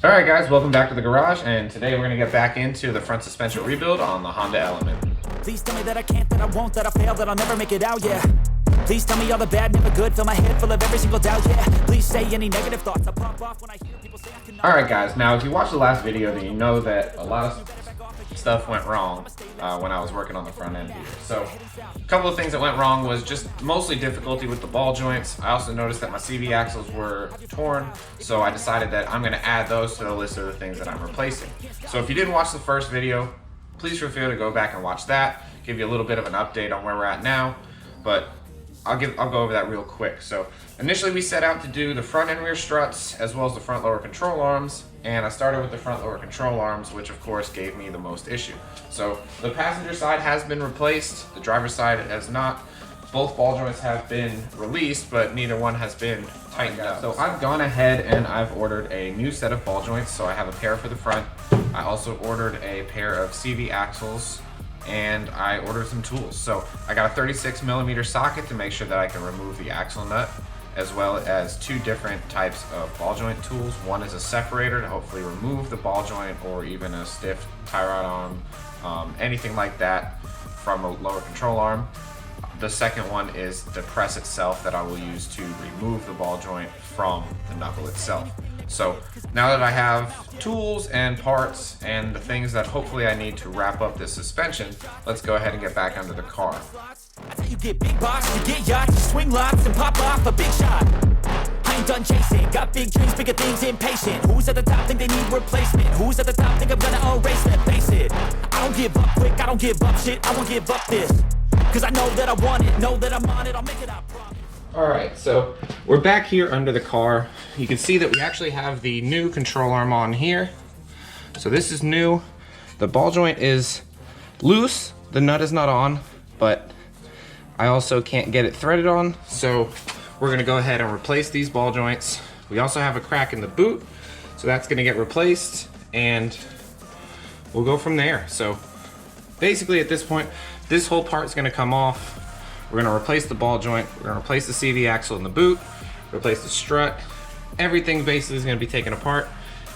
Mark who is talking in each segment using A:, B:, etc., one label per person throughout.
A: Alright guys, welcome back to the garage, and today we're going to get back into the front suspension rebuild on the Honda Element.
B: Please tell me that I can't, that I won't, that I fail, that I'll never make it out, yeah. Please tell me all the bad, never good, fill my head full of every single doubt, yeah. Please say any negative thoughts, I pop off when I hear people say I cannot.
A: Alright guys, now if you watched the last video, then you know that a lot of stuff went wrong when I was working on the front end here. So a couple of things that went wrong was just mostly difficulty with the ball joints. I also noticed that my CV axles were torn, so I decided that I'm going to add those to the list of the things that I'm replacing. So if you didn't watch the first video, please feel free to go back and watch that, give you a little bit of an update on where we're at now, but I'll go over that real quick. So initially we set out to do the front and rear struts as well as the front lower control arms, and I started with the front lower control arms, which of course gave me the most issue. So the passenger side has been replaced, the driver's side has not. Both ball joints have been released, but neither one has been tightened up. So I've gone ahead and I've ordered a new set of ball joints. So I have a pair for the front. I also ordered a pair of CV axles, and I ordered some tools. So I got a 36mm socket to make sure that I can remove the axle nut, as well as two different types of ball joint tools. One is a separator to hopefully remove the ball joint or even a stiff tie rod arm, anything like that from a lower control arm. The second one is the press itself that I will use to remove the ball joint from the knuckle itself. So now that I have tools and parts and the things that hopefully I need to wrap up this suspension, let's go ahead and get back under the car.
B: That's how you get big box, you get yachts, you swing lots and pop off a big shot. I ain't done chasing, got big dreams, bigger things, impatient. Who's at the top think they need replacement? Who's at the top think I'm gonna erase them? Face it, I don't give up quick, I don't give up shit, I won't give up this. Cause I know that I want it, know that I'm on it, I'll make it out.
A: Alright, so we're back here under the car. You can see that we actually have the new control arm on here. So this is new. The ball joint is loose, the nut is not on, but I also can't get it threaded on, so we're gonna go ahead and replace these ball joints. We also have a crack in the boot, so that's gonna get replaced, and we'll go from there. So basically at this point, this whole part's gonna come off. We're gonna replace the ball joint, we're gonna replace the CV axle in the boot, replace the strut. Everything basically is gonna be taken apart,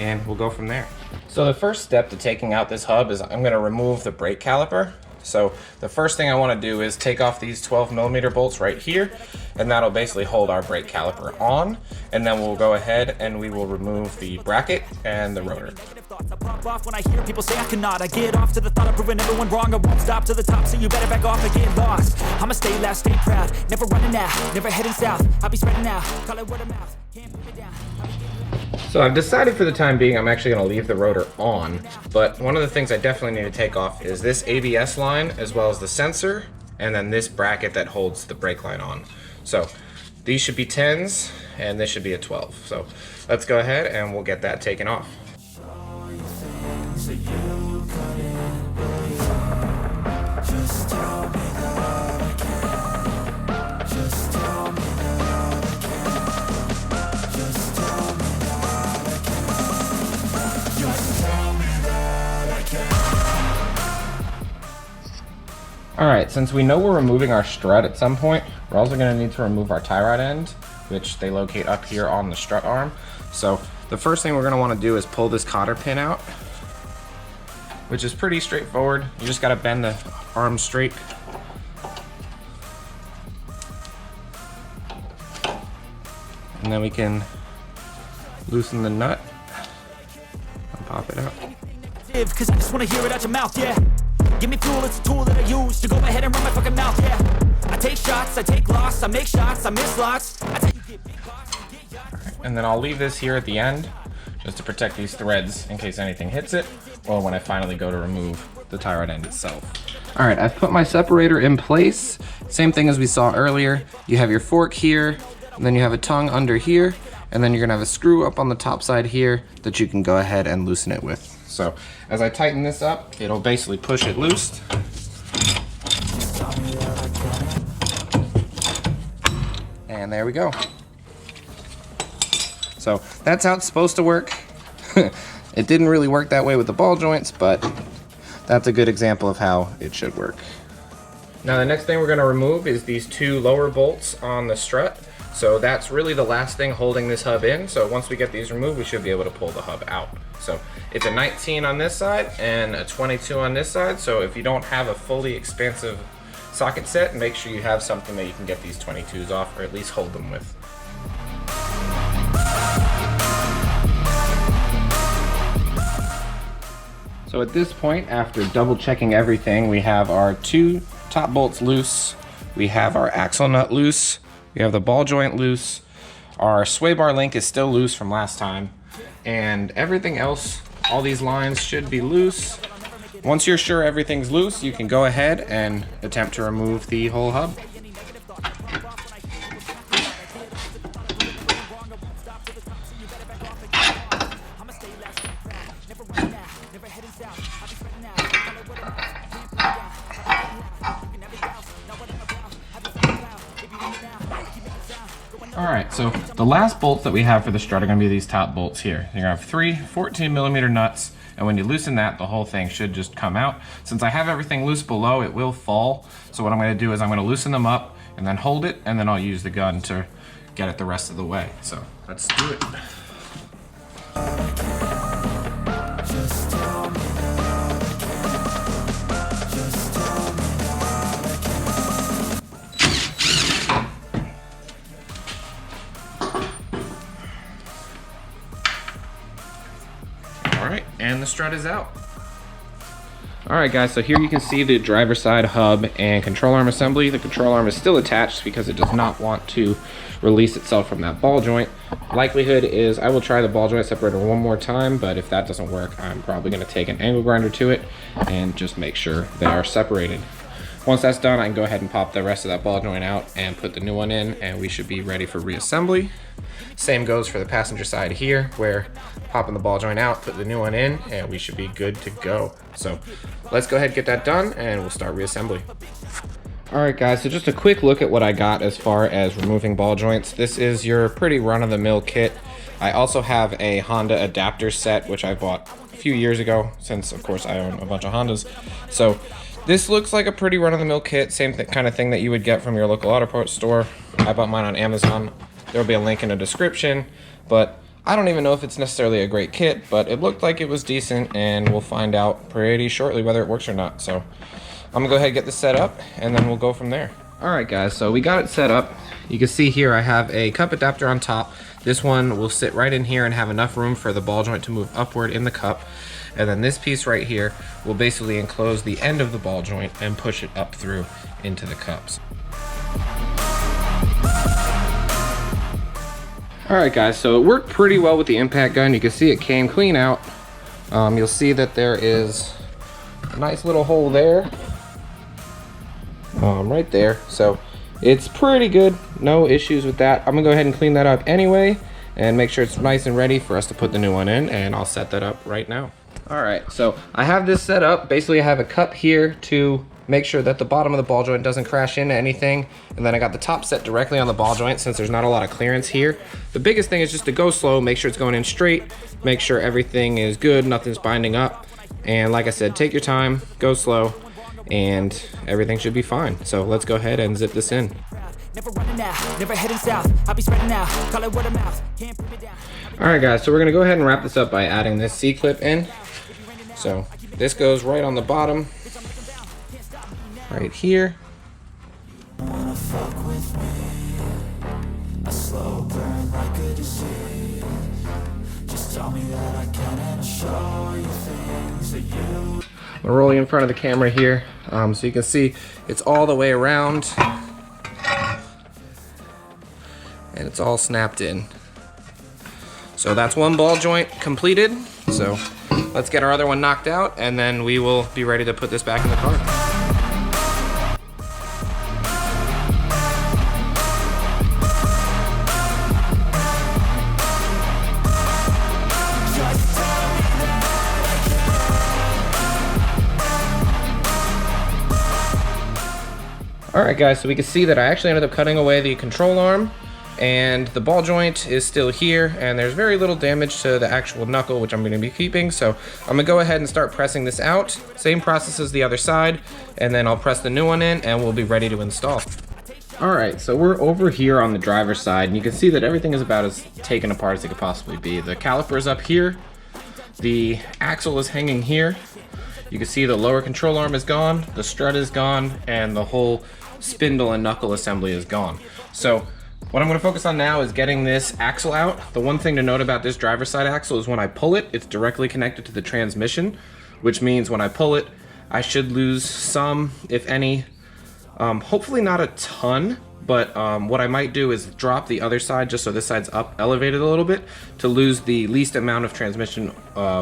A: and we'll go from there. So the first step to taking out this hub is I'm gonna remove the brake caliper. So the first thing I wanna do is take off these 12mm bolts right here, and that'll basically hold our brake caliper on, and then we'll go ahead and we will remove the bracket and the rotor.
B: I pop off when I hear people say I cannot. I get off to the thought of proving everyone wrong. I won't stop to the top, so you better back off and get lost. I'ma stay loud, stay proud, never running out, never heading south. I'll be spreading out, call it word of mouth. Can't put me down.
A: So I've decided for the time being I'm actually going to leave the rotor on, but one of the things I definitely need to take off is this ABS line as well as the sensor, and then this bracket that holds the brake line on. So these should be 10s and this should be a 12. So let's go ahead and we'll get that taken off. Alright, since we know we're removing our strut at some point, we're also going to need to remove our tie rod end, which they locate up here on the strut arm. So the first thing we're going to want to do is pull this cotter pin out, which is pretty straightforward. You just got to bend the arm straight. And then we can loosen the nut and pop it out.
B: Cause I just wanna hear it out your mouth, yeah. Give me fuel, it's a tool that I use to go ahead and run my fucking mouth, yeah. I take shots, I take loss, I make shots, I miss lots. I tell you get big box, you get yachts.
A: Right, and then I'll leave this here at the end just to protect these threads in case anything hits it, or when I finally go to remove the tie rod end itself. All right, I've put my separator in place. Same thing as we saw earlier. You have your fork here, and then you have a tongue under here, and then you're gonna have a screw up on the top side here that you can go ahead and loosen it with. So as I tighten this up, it'll basically push it loose. And there we go. So that's how it's supposed to work. It didn't really work that way with the ball joints, but that's a good example of how it should work. Now the next thing we're going to remove is these two lower bolts on the strut. So that's really the last thing holding this hub in. So once we get these removed, we should be able to pull the hub out. So it's a 19 on this side and a 22 on this side. So if you don't have a fully expansive socket set, make sure you have something that you can get these 22s off, or at least hold them with. So at this point, after double checking everything, we have our 2 top bolts loose, we have our axle nut loose, we have the ball joint loose, our sway bar link is still loose from last time, and everything else, all these lines should be loose. Once you're sure everything's loose, you can go ahead and attempt to remove the whole hub. Alright, so the last bolts that we have for the strut are going to be these top bolts here. You're going to have 3 14mm nuts, and when you loosen that, the whole thing should just come out. Since I have everything loose below, it will fall. So what I'm going to do is I'm going to loosen them up and then hold it, and then I'll use the gun to get it the rest of the way. So let's do it. Alright, and the strut is out. Alright guys, so here you can see the driver's side hub and control arm assembly. The control arm is still attached because it does not want to release itself from that ball joint. Likelihood is I will try the ball joint separator one more time, but if that doesn't work, I'm probably going to take an angle grinder to it and just make sure they are separated. Once that's done, I can go ahead and pop the rest of that ball joint out and put the new one in, and we should be ready for reassembly. Same goes for the passenger side here, where popping the ball joint out, put the new one in, and we should be good to go. So let's go ahead and get that done, and we'll start reassembly. Alright guys, so just a quick look at what I got as far as removing ball joints. This is your pretty run-of-the-mill kit. I also have a Honda adapter set, which I bought a few years ago, since of course I own a bunch of Hondas. So this looks like a pretty run-of-the-mill kit, same kind of thing that you would get from your local auto parts store. I bought mine on Amazon. There'll be a link in the description, but I don't even know if it's necessarily a great kit, but it looked like it was decent, and we'll find out pretty shortly whether it works or not. So I'm gonna go ahead and get this set up, and then we'll go from there. Alright guys, so we got it set up. You can see here I have a cup adapter on top. This one will sit right in here and have enough room for the ball joint to move upward in the cup. And then this piece right here will basically enclose the end of the ball joint and push it up through into the cups. Alright guys, so it worked pretty well with the impact gun. You can see it came clean out. You'll see that there is a nice little hole there. Right there. So it's pretty good. No issues with that. I'm going to go ahead and clean that up anyway and make sure it's nice and ready for us to put the new one in, and I'll set that up right now. Alright, so I have this set up. Basically I have a cup here to make sure that the bottom of the ball joint doesn't crash into anything, and then I got the top set directly on the ball joint since there's not a lot of clearance here. The biggest thing is just to go slow, make sure it's going in straight, make sure everything is good, nothing's binding up, and like I said, take your time, go slow, and everything should be fine. So let's go ahead and zip this in. Alright guys, so we're gonna go ahead and wrap this up by adding this C-clip in. So this goes right on the bottom, right here. I'm gonna roll you in front of the camera here, so you can see it's all the way around, and it's all snapped in. So that's one ball joint completed. So let's get our other one knocked out, and then we will be ready to put this back in the car. Alright guys, so we can see that I actually ended up cutting away the control arm, and the ball joint is still here, and there's very little damage to the actual knuckle, which I'm going to be keeping. So I'm going to go ahead and start pressing this out. Same process as the other side, and then I'll press the new one in, and we'll be ready to install. Alright, so we're over here on the driver's side, and you can see that everything is about as taken apart as it could possibly be. The caliper is up here, the axle is hanging here, you can see the lower control arm is gone, the strut is gone, and the whole spindle and knuckle assembly is gone. So what I'm going to focus on now is getting this axle out. The one thing to note about this driver's side axle is when I pull it, it's directly connected to the transmission, which means when I pull it, I should lose some, if any. Hopefully not a ton, but what I might do is drop the other side just so this side's up elevated a little bit to lose the least amount of transmission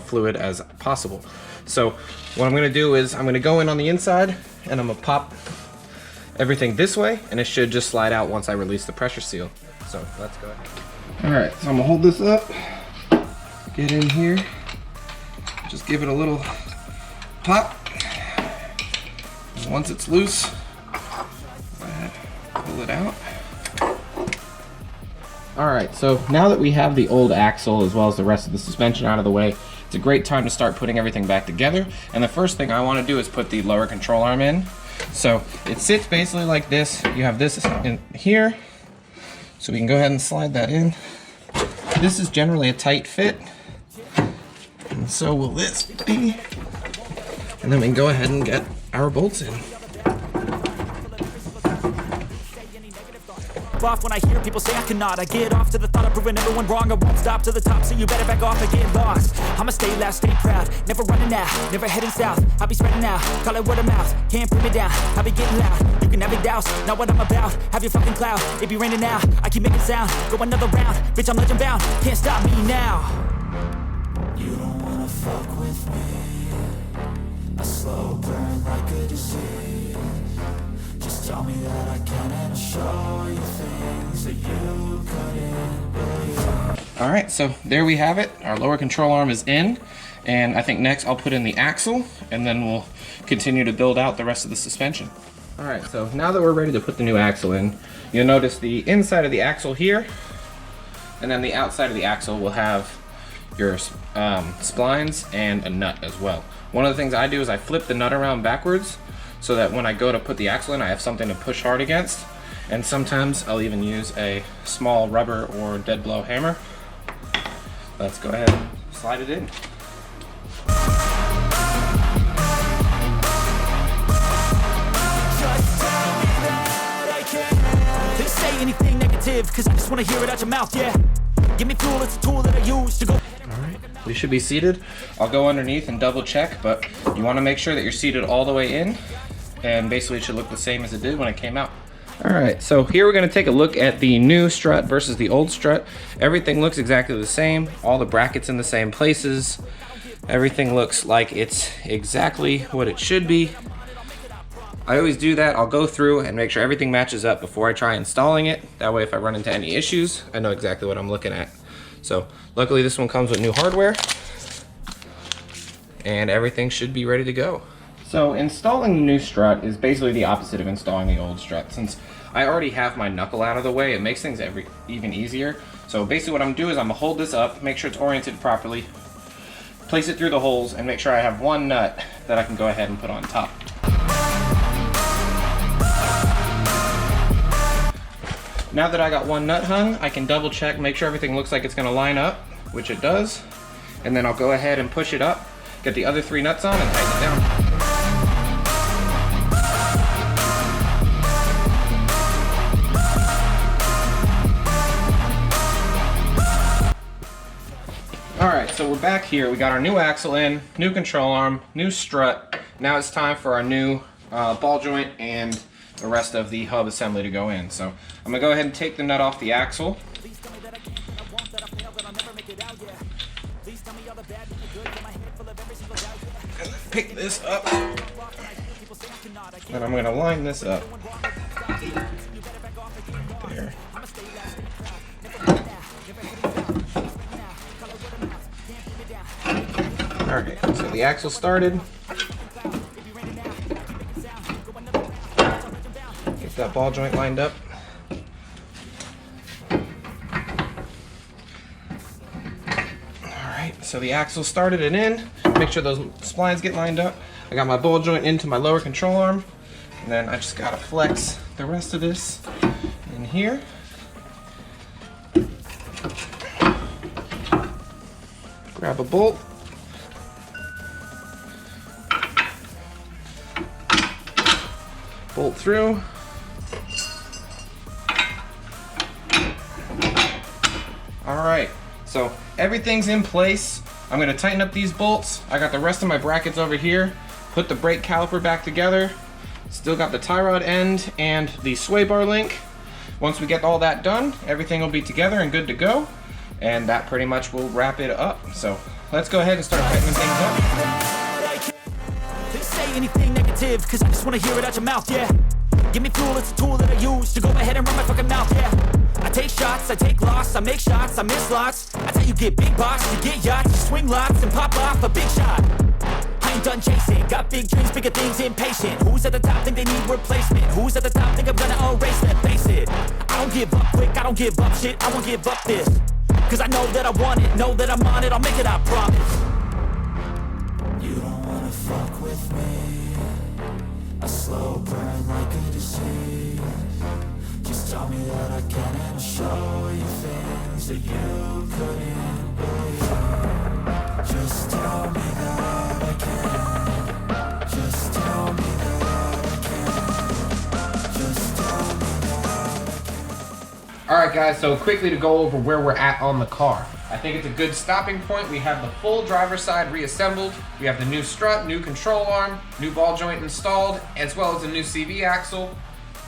A: fluid as possible. So what I'm going to do is I'm going to go in on the inside and I'm going to pop everything this way, and it should just slide out once I release the pressure seal. So let's go ahead. Alright, so I'm going to hold this up, get in here, just give it a little pop. And once it's loose, pull it out. Alright, so now that we have the old axle as well as the rest of the suspension out of the way, it's a great time to start putting everything back together. And the first thing I want to do is put the lower control arm in. So it sits basically like this. You have this in here, so we can go ahead and slide that in. This is generally a tight fit, and so will this be. And then we can go ahead and get our bolts in.
B: Off when I hear people say I cannot. I get off to the thought of proving everyone wrong. I won't stop to the top, so you better back off and get lost. I'ma stay loud, stay proud, never running out, never heading south. I'll be spreading out, call it word of mouth. Can't put me down, I'll be getting loud. You can have it douse, not what I'm about. Have your fucking cloud, it be raining now. I keep making sound, go another round. Bitch, I'm legend bound, can't stop me now. You don't wanna fuck with me. A slow burn like a disease. Just tell me that I can and I'll show you things that you couldn't believe. Alright, so there we have it. Our lower control arm is in, and I think next I'll put in the axle, and then we'll continue to build out the rest of the suspension. Alright, so now that we're ready to put the new axle in, you'll notice the inside of the axle here, and then the outside of the axle will have your splines and a nut as well. One of the things I do is I flip the nut around backwards, so that when I go to put the axle in, I have something to push hard against. And sometimes I'll even use a small rubber or dead blow hammer. Let's go ahead and slide it in. Just tell me that I can. Please say anything negative, cause I just wanna hear it out your mouth, yeah. Give me fuel, it's a tool that I use to go. Alright, we should be seated. I'll go underneath and double check, but you wanna make sure that you're seated all the way in, and basically it should look the same as it did when it came out. Alright, so here we're going to take a look at the new strut versus the old strut. Everything looks exactly the same, all the brackets in the same places. Everything looks like it's exactly what it should be. I always do that. I'll go through and make sure everything matches up before I try installing it. That way if I run into any issues, I know exactly what I'm looking at. So luckily this one comes with new hardware, and everything should be ready to go. So installing the new strut is basically the opposite of installing the old strut. Since I already have my knuckle out of the way, it makes things even easier. So basically what I'm gonna do is I'm gonna hold this up, make sure it's oriented properly, place it through the holes, and make sure I have one nut that I can go ahead and put on top. Now that I got one nut hung, I can double check, make sure everything looks like it's gonna line up, which it does. And then I'll go ahead and push it up, get the other 3 nuts on, and tighten it down. Alright, so we're back here. We got our new axle in, new control arm, new strut. Now it's time for our new ball joint and the rest of the hub assembly to go in. So I'm gonna go ahead and take the nut off the axle. Pick this up. And I'm gonna line this up. There. Alright, so the axle started. Get that ball joint lined up. Alright, so the axle started and in. Make sure those splines get lined up. I got my ball joint into my lower control arm. And then I just gotta flex the rest of this
A: here. Grab a bolt. Bolt through. All right, so everything's in place. I'm gonna tighten up these bolts. I got the rest of my brackets over here. Put the brake caliper back together. Still got the tie rod end and the sway bar link. Once we get all that done, everything will be together and good to go. And that pretty much will wrap it up. So let's go ahead and start tightening things up.
B: Please say anything negative, cause I just wanna hear it out your mouth, yeah. Give me fuel, it's a tool that I use to go ahead and run my fucking mouth, yeah. I take shots, I take loss, I make shots, I miss lots. That's how you get big boss, you get yachts, you swing lots and pop off a big shot. I ain't done chasing, got big dreams, bigger things, impatient. Who's at the top think they need replacement? Who's at the top think I'm gonna erase that, face it. I don't give up quick, I don't give up shit, I won't give up this. Cause I know that I want it, know that I'm on it, I'll make it, I promise. You don't wanna fuck with me. A slow burn like a disease. Just tell me that I can and I'll show you things that you couldn't believe. Just tell me that I can. Just tell me that I can. Just tell me that I can.
A: Alright guys, so quickly to go over where we're at on the car. I think it's a good stopping point. We have the full driver's side reassembled. We have the new strut, new control arm, new ball joint installed, as well as a new CV axle.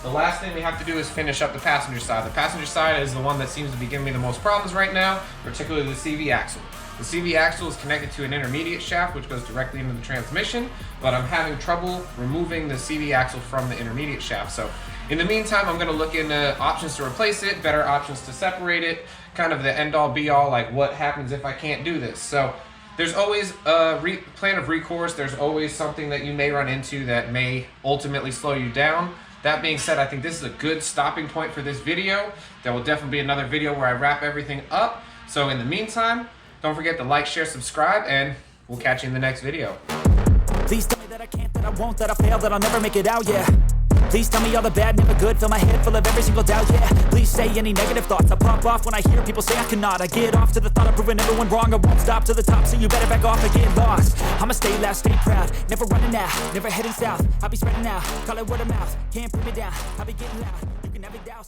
A: The last thing we have to do is finish up the passenger side. The passenger side is the one that seems to be giving me the most problems right now, particularly the CV axle. The CV axle is connected to an intermediate shaft which goes directly into the transmission, but I'm having trouble removing the CV axle from the intermediate shaft. So in the meantime, I'm gonna look into options to replace it, better options to separate it, kind of the end all be all, like what happens if I can't do this. So there's always a plan of recourse. There's always something that you may run into that may ultimately slow you down. That being said, I think this is a good stopping point for this video. There will definitely be another video where I wrap everything up. So in the meantime, don't forget to like, share, subscribe, and we'll catch you in the next video.
B: Please tell me that I can't, that I won't, that I fail, that I'll never make it out, yeah. Please tell me all the bad, never good, fill my head full of every single doubt, yeah. Please say any negative thoughts, I pop off when I hear people say I cannot. I get off to the thought of proving everyone wrong, I won't stop to the top, so you better back off and get lost. I'ma stay loud, stay proud, never running out, never heading south. I'll be spreading out, call it word of mouth, can't put me down, I'll be getting loud, you can never doubt.